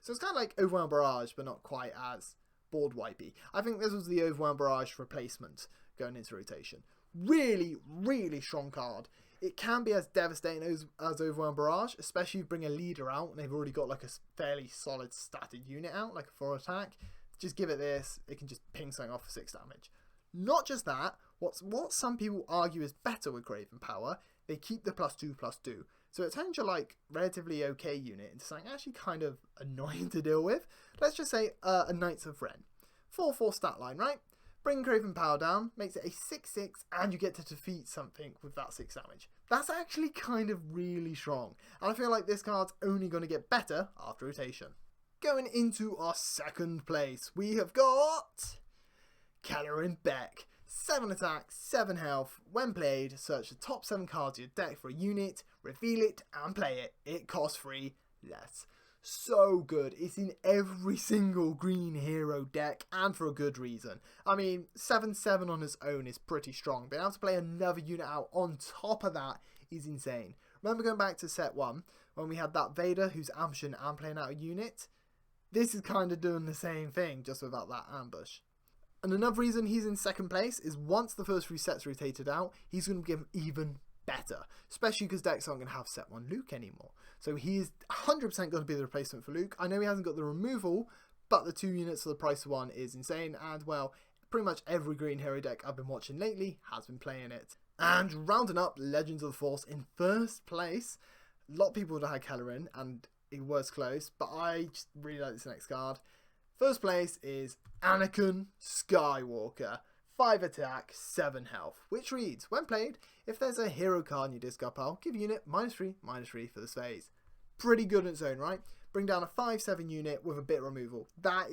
So it's kind of like Overwhelm Barrage, but not quite as board wipey. I think this was the Overwhelm Barrage replacement going into rotation. Really, really strong card. It can be as devastating as Overwhelm Barrage, especially if you bring a leader out and they've already got like a fairly solid statted unit out, like a 4 attack. Just give it this, it can just ping something off for 6 damage. Not just that, what some people argue is better with Craven Power, they keep the +2/+2. So it turns your like relatively okay unit into something actually kind of annoying to deal with. Let's just say a Knights of Ren. 4/4 stat line, right? Bring Craven Power down, makes it a 6/6, and you get to defeat something with that 6 damage. That's actually kind of really strong. And I feel like this card's only going to get better after rotation. Going into our 2nd place, we have got Kellerin Beck. 7 attack, 7 health. When played, search the top 7 cards of your deck for a unit, reveal it, and play it. It costs 3 less. So good. It's in every single green hero deck, and for a good reason. I mean, 7/7 on its own is pretty strong. Being able to play another unit out on top of that is insane. Remember going back to set 1, when we had that Vader who's ambushing and playing out a unit? This is kind of doing the same thing, just without that ambush. And another reason he's in second place is once the first 3 sets rotated out, he's going to get even better. Especially because decks aren't going to have set 1 Luke anymore. So he is 100% going to be the replacement for Luke. I know he hasn't got the removal, but the 2 units for the price of 1 is insane. And well, pretty much every green hero deck I've been watching lately has been playing it. And rounding up Legends of the Force in first place, a lot of people would have had Keller in, and it was close, but I just really like this next card. First place is Anakin Skywalker. 5 attack, 7 health, which reads, when played, if there's a hero card in your discard pile, give unit -3/-3 for this phase. Pretty good in its own right. Bring down a 5/7 unit with a bit of removal. That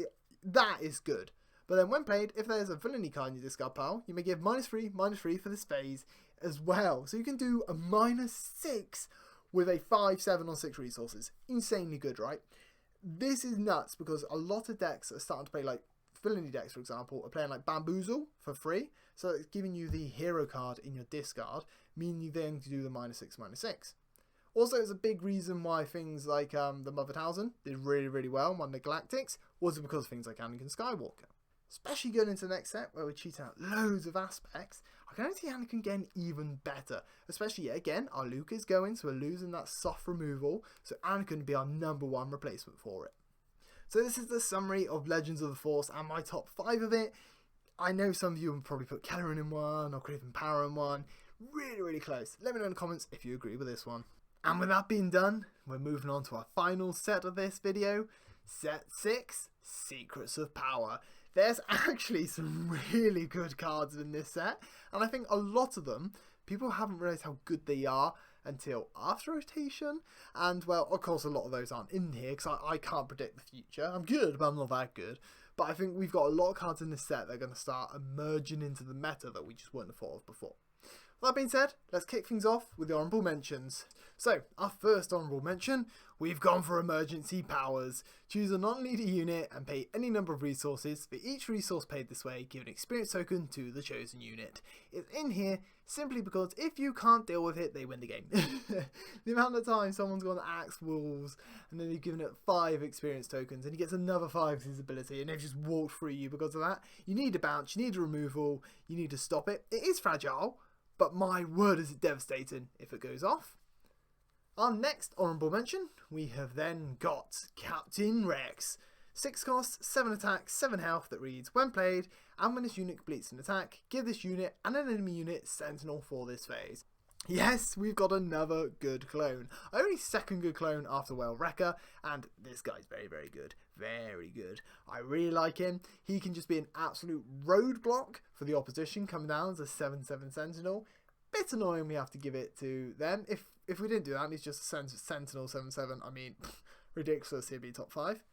is good. But then when played, if there's a villainy card in your discard pile, you may give -3/-3 for this phase as well. So you can do a -6 with a 5/7 on 6 resources. Insanely good, right? This is nuts because a lot of decks are starting to play like villainy decks, for example, are playing like Bamboozle for free. So it's giving you the hero card in your discard, meaning you then do the -6/-6. Also, it's a big reason why things like the Motherthausen did really, really well on the Galactics was because of things like Anakin Skywalker. Especially going into the next set where we're cheating out loads of aspects, I can only see Anakin getting even better. Especially, again, our Luke is going, so we're losing that soft removal, so Anakin would be our #1 replacement for it. So this is the summary of Legends of the Force and my top 5 of it. I know some of you will probably put Kelleran in one or Craven Power in one. Really, really close. Let me know in the comments if you agree with this one. And with that being done, we're moving on to our final set of this video. Set 6, Secrets of Power. There's actually some really good cards in this set, and I think a lot of them, people haven't realised how good they are until after rotation. And well, of course, a lot of those aren't in here because I can't predict the future. I'm good, but I'm not that good. But I think we've got a lot of cards in this set that are going to start emerging into the meta that we just wouldn't have thought of before. With that being said, let's kick things off with the honourable mentions. So, our first honourable mention, we've gone for emergency powers. Choose a non-leader unit and pay any number of resources. For each resource paid this way, give an experience token to the chosen unit. It's in here simply because if you can't deal with it, they win the game. The amount of time someone's gone to Axe Wolves and then they've given it 5 experience tokens and he gets another 5 his ability and they've just walked through you because of that. You need a bounce, you need a removal, you need to stop it. It is fragile, but my word is it devastating if it goes off. Our next honourable mention, we have then got Captain Rex. 6 cost, 7 attack, 7 health that reads, when played, and when this unit completes an attack, give this unit and an enemy unit Sentinel for this phase. Yes, we've got another good clone. Only second good clone after Whale Wrecker, and this guy's very, very good. Very good. I really like him. He can just be an absolute roadblock for the opposition coming down as a 7/7 Sentinel. Bit annoying we have to give it to them. If we didn't do that and he's just a Sentinel 7/7, I mean, ridiculous, he'd be top 5.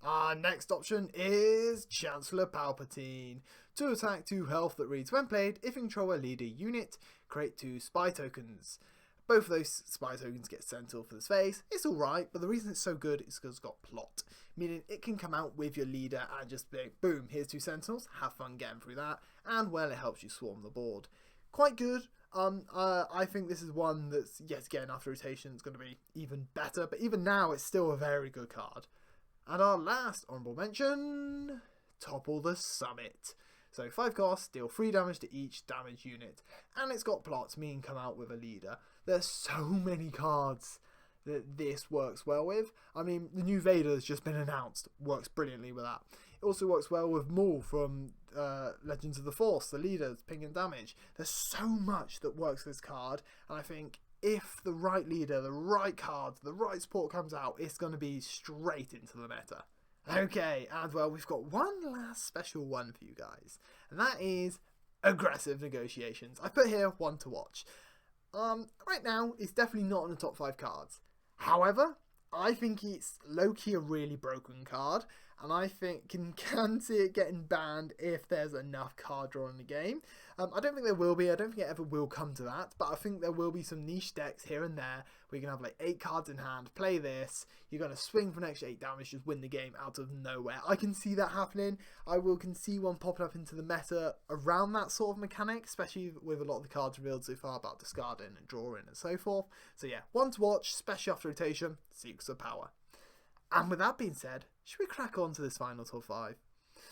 Our next option is Chancellor Palpatine. 2 attack, 2 health that reads, when played, if you control a leader unit, create 2 spy tokens. Both of those spy tokens get Sentinel for this phase. It's alright, but the reason it's so good is because it's got plot. Meaning it can come out with your leader and just be, boom, here's 2 Sentinels, have fun getting through that, and well, it helps you swarm the board. Quite good. I think this is one that's, yet again, after rotation, it's going to be even better, but even now, it's still a very good card. And our last honourable mention, Topple the Summit. So 5 costs, deal 3 damage to each damage unit. And it's got plots, meaning come out with a leader. There's so many cards that this works well with. I mean, the new Vader has just been announced. Works brilliantly with that. It also works well with Maul from Legends of the Force, the leaders, ping and damage. There's so much that works with this card. And I think if the right leader, the right card, the right support comes out, it's going to be straight into the meta. Okay, and well, we've got one last special one for you guys, and that is Aggressive Negotiations. I put here one to watch. Right now, it's definitely not in the top 5 cards. However, I think it's low-key a really broken card, and I think can see it getting banned if there's enough card draw in the game. I don't think there will be. I don't think it ever will come to that, but I think there will be some niche decks here and there where you can have like 8 cards in hand, play this, you're going to swing for an extra 8 damage, just win the game out of nowhere. I can see that happening. Can see one popping up into the meta around that sort of mechanic, especially with a lot of the cards revealed so far about discarding and drawing and so forth. So yeah, one to watch, especially after rotation, Secrets of Power. And with that being said, should we crack on to this final top 5?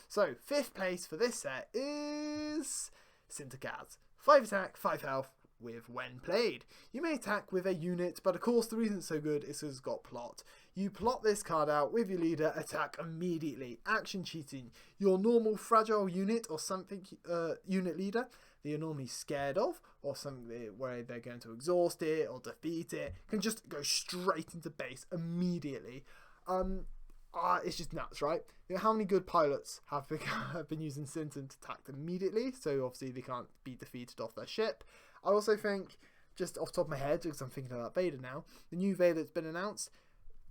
So, 5th place for this set is TradingCards. 5 attack, 5 health with when played. You may attack with a unit, but of course the reason it's so good is because it's got plot. You plot this card out with your leader, attack immediately. Action cheating. Your normal fragile unit or something, unit leader that you're normally scared of, or something where they're going to exhaust it or defeat it, can just go straight into base immediately. It's just nuts, right? You know, how many good pilots have been using Sinton to attack immediately, so obviously they can't be defeated off their ship. I also think, just off the top of my head, because I'm thinking about Vader now, the new Vader that's been announced,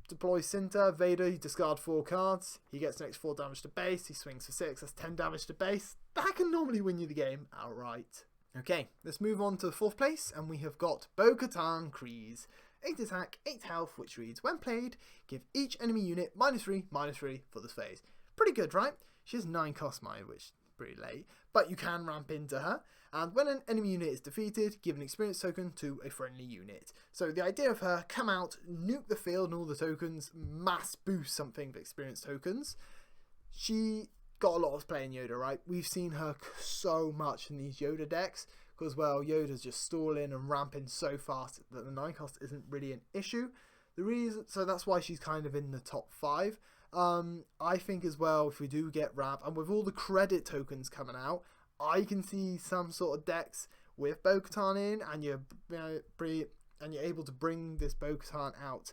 deploy Sinter, Vader, you discard 4 cards, he gets an extra 4 damage to base, he swings for 6, that's 10 damage to base. That can normally win you the game outright. Okay, let's move on to the 4th place, and we have got Bo-Katan Kryze. 8 attack, 8 health, which reads, when played, give each enemy unit -3/-3 for this phase. Pretty good, right? She has 9 cost mine, which is pretty late, but you can ramp into her. And when an enemy unit is defeated, give an experience token to a friendly unit. So the idea of her, come out, nuke the field and all the tokens, mass boost something for experience tokens. She got a lot of play in Yoda, right? We've seen her so much in these Yoda decks. Because, well, Yoda's just stalling and ramping so fast that the 9 cost isn't really an issue. So that's why she's kind of in the top 5. I think as well, if we do get ramp, and with all the credit tokens coming out, I can see some sort of decks with Bo-Katan in, and you're able to bring this Bo-Katan out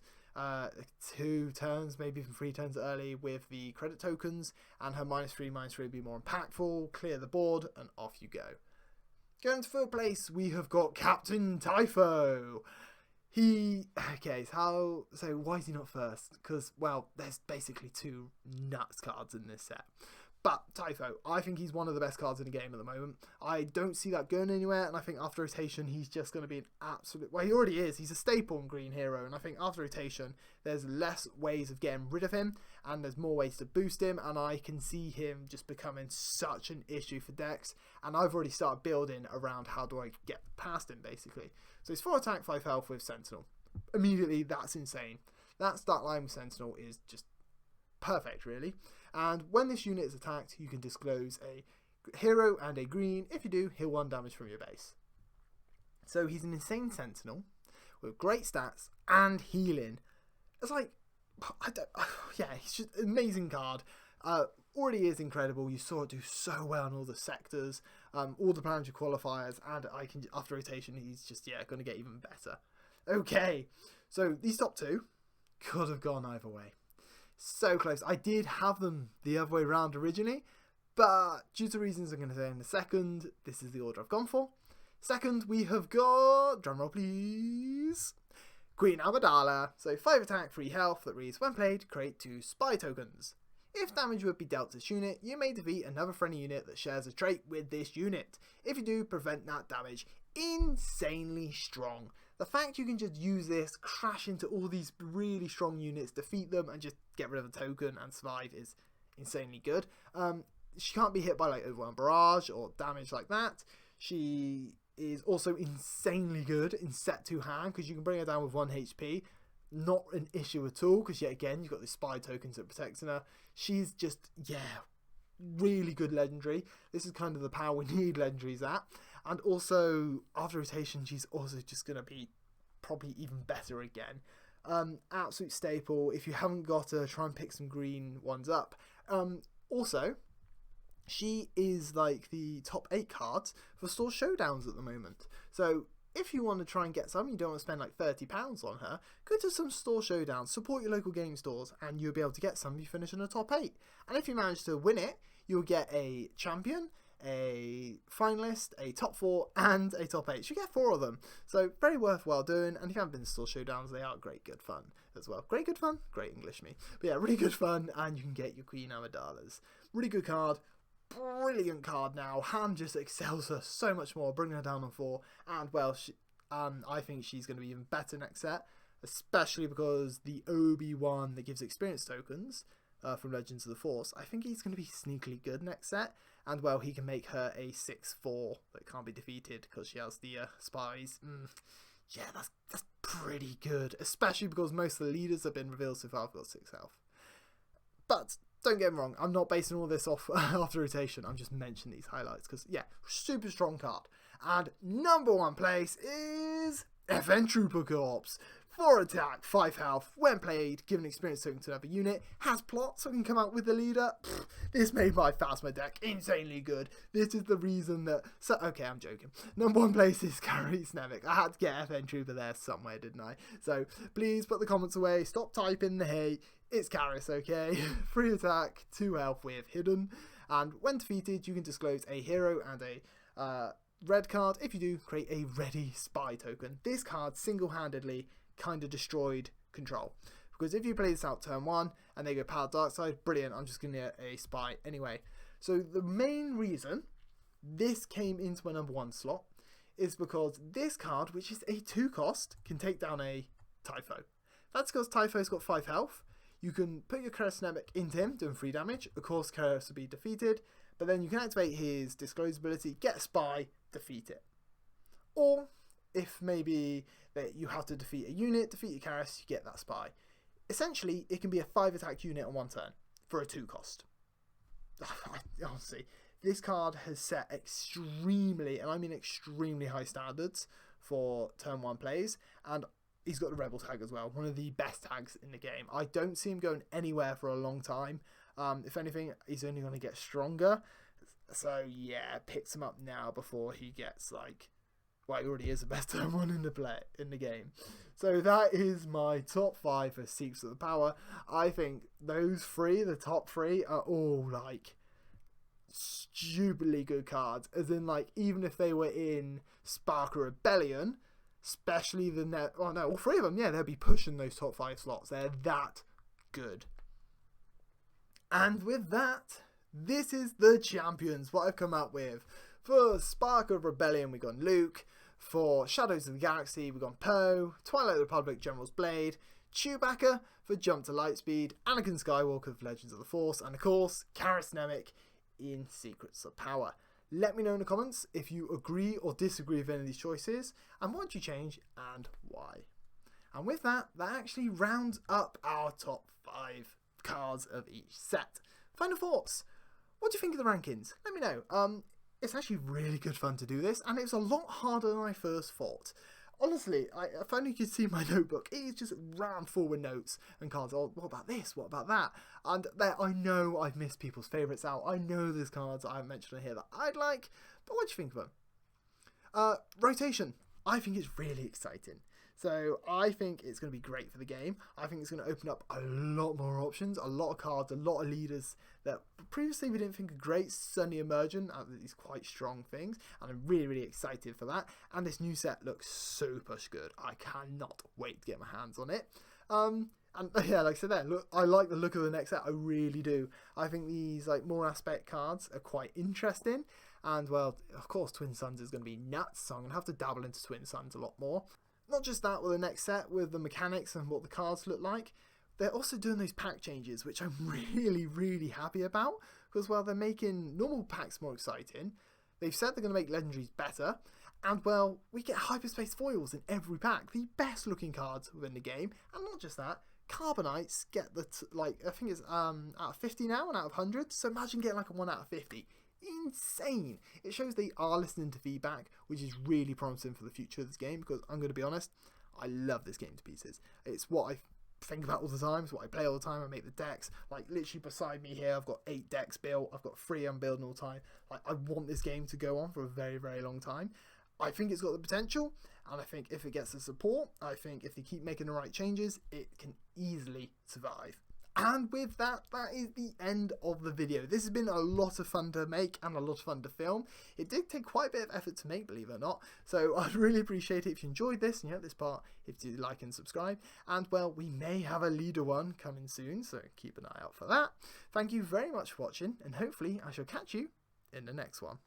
2 turns, maybe even 3 turns early with the credit tokens, and her -3/-3 would be more impactful, clear the board, and off you go. Going to 3rd place, we have got Captain Typho. So why is he not first? Because, well, there's basically 2 nuts cards in this set. But Typho, I think he's one of the best cards in the game at the moment. I don't see that going anywhere, and I think after rotation, he's just going to be an absolute... Well, he already is. He's a staple in Green Hero, and I think after rotation, there's less ways of getting rid of him, and there's more ways to boost him, and I can see him just becoming such an issue for decks, and I've already started building around how do I get past him, basically. So he's 4 attack, 5 health with Sentinel. Immediately, that's insane. That start line with Sentinel is just perfect, really. And when this unit is attacked, you can disclose a hero and a green. If you do, heal 1 damage from your base. So he's an insane Sentinel with great stats and healing. It's like, yeah, he's just an amazing card. Already is incredible. You saw it do so well in all the sectors, all the planetary qualifiers, and after rotation, he's just, going to get even better. Okay, so these top 2 could have gone either way. So close. I did have them the other way around originally, but due to reasons I'm going to say in a second, this is the order I've gone for. Second, we have got, drumroll please, Queen Amidala. So 5 attack, 3 health, that reads, when played, create 2 spy tokens. If damage would be dealt to this unit, you may defeat another friendly unit that shares a trait with this unit. If you do, prevent that damage. Insanely strong. The fact you can just use this, crash into all these really strong units, defeat them, and just get rid of a token and survive is insanely good. She can't be hit by like overwhelm barrage or damage like that. She is also insanely good in set 2 hand because you can bring her down with 1 HP. Not an issue at all because yet again you've got the spy tokens that are protecting her. She's just, really good legendary. This is kind of the power we need legendaries at. And also, after rotation, she's also just going to be probably even better again. Absolute staple. If you haven't got her, try and pick some green ones up. Also, she is like the top 8 cards for store showdowns at the moment. So if you want to try and get some, you don't want to spend like £30 on her, go to some store showdowns, support your local game stores, and you'll be able to get some if you finish in the top 8. And if you manage to win it, you'll get a champion, a finalist, a top 4, and a top 8. You get 4 of them. So very worthwhile doing. And if you haven't been to Store Showdowns, they are great good fun as well. Great good fun? Great English me. But yeah, really good fun, and you can get your Queen Amidala's. Really good card. Brilliant card now. Hand just excels her so much more, bringing her down on 4. And well, I think she's going to be even better next set, especially because the Obi-Wan that gives experience tokens from Legends of the Force, I think he's going to be sneakily good next set. And well, he can make her a 6/4 that can't be defeated because she has the spies. Yeah, that's pretty good, especially because most of the leaders have been revealed so far. I've got 6 health. But don't get me wrong, I'm not basing all this off after rotation. I'm just mentioning these highlights because, yeah, super strong card. And number 1 place is FN Trooper Corps. 4 attack, 5 health. When played, give an experience token to another unit. Has plot, so it can come out with the leader. This made my Phasma deck insanely good. This is the reason that... okay, I'm joking. Number 1 place is Carrie Snevik. I had to get FN Trooper there somewhere, didn't I? So please put the comments away. Stop typing the hate. It's Karis, okay? 3 attack, 2 health with Hidden. And when defeated, you can disclose a hero and a red card. If you do, create a ready spy token. This card single-handedly kind of destroyed control, because if you play this out turn 1 and they go power dark side, brilliant, I'm just gonna get a spy anyway. So the main reason this came into my number 1 slot is because this card, which is a 2 cost, can take down a Typho. That's because Typho's got 5 health. You can put your Karisnemek into him, doing 3 damage. Of course, Karis will be defeated, but then you can activate his disclose ability, get a spy, defeat it. Or if maybe that you have to defeat a unit, defeat your Karis, you get that spy. Essentially, it can be a 5 attack unit on 1 turn for a 2 cost. Honestly, this card has set extremely, and I mean extremely high standards for turn 1 plays, and he's got the Rebel tag as well, one of the best tags in the game. I don't see him going anywhere for a long time. If anything, he's only going to get stronger. So yeah, picks him up now before he gets like... well, he already is the best turn 1 in the game. So that is my top 5 for Seeks of the Power. I think those 3, the top 3, are all like stupidly good cards. As in, like, even if they were in Spark or Rebellion, especially the all 3 of them, yeah, they'll be pushing those top 5 slots. They're that good. And with that, this is the champions, what I've come up with. For Spark of Rebellion, we got Luke. For Shadows of the Galaxy, we got Poe. Twilight Republic, General's Blade. Chewbacca for Jump to Lightspeed. Anakin Skywalker for Legends of the Force. And of course, Karis Nemik in Secrets of Power. Let me know in the comments if you agree or disagree with any of these choices, and what you change and why. And with that, that actually rounds up our top 5 cards of each set. Final thoughts. What do you think of the rankings? Let me know. It's actually really good fun to do this, and it's a lot harder than I first thought. Honestly, if only you could see my notebook, it is just rammed full with notes and cards. Oh, what about this? What about that? And there, I know I've missed people's favourites out. I know there's cards I haven't mentioned on here that I'd like, but what do you think of them? Rotation. I think it's really exciting. So I think it's going to be great for the game. I think it's going to open up a lot more options, a lot of cards, a lot of leaders that previously we didn't think are great, suddenly emerging out of these quite strong things. And I'm really, really excited for that. And this new set looks super good. I cannot wait to get my hands on it. And yeah, like I said there, look, I like the look of the next set. I really do. I think these like more aspect cards are quite interesting. And well, of course, Twin Suns is going to be nuts. So I'm going to have to dabble into Twin Suns a lot more. Not just that, with the next set, with the mechanics and what the cards look like, they're also doing those pack changes, which I'm really, really happy about. Because, well, they're making normal packs more exciting. They've said they're going to make legendaries better. And, well, we get hyperspace foils in every pack. The best looking cards within the game. And not just that, Carbonites get the, I think it's out of 50 now and out of 100. So imagine getting like a 1 out of 50. Insane. It shows they are listening to feedback, which is really promising for the future of this game, because I'm going to be honest, I love this game to pieces. It's what I think about all the time, it's what I play all the time. I make the decks, like literally beside me here I've got 8 decks built, I've got 3 I'm building all the time. Like, I want this game to go on for a very, very long time. I think it's got the potential, and I think if it gets the support, I think if they keep making the right changes, it can easily survive. And with that, that is the end of the video. This has been a lot of fun to make and a lot of fun to film. It did take quite a bit of effort to make, believe it or not. So I'd really appreciate it if you enjoyed this, this part, if you like and subscribe. And well, we may have a leader one coming soon, so keep an eye out for that. Thank you very much for watching, and hopefully I shall catch you in the next one.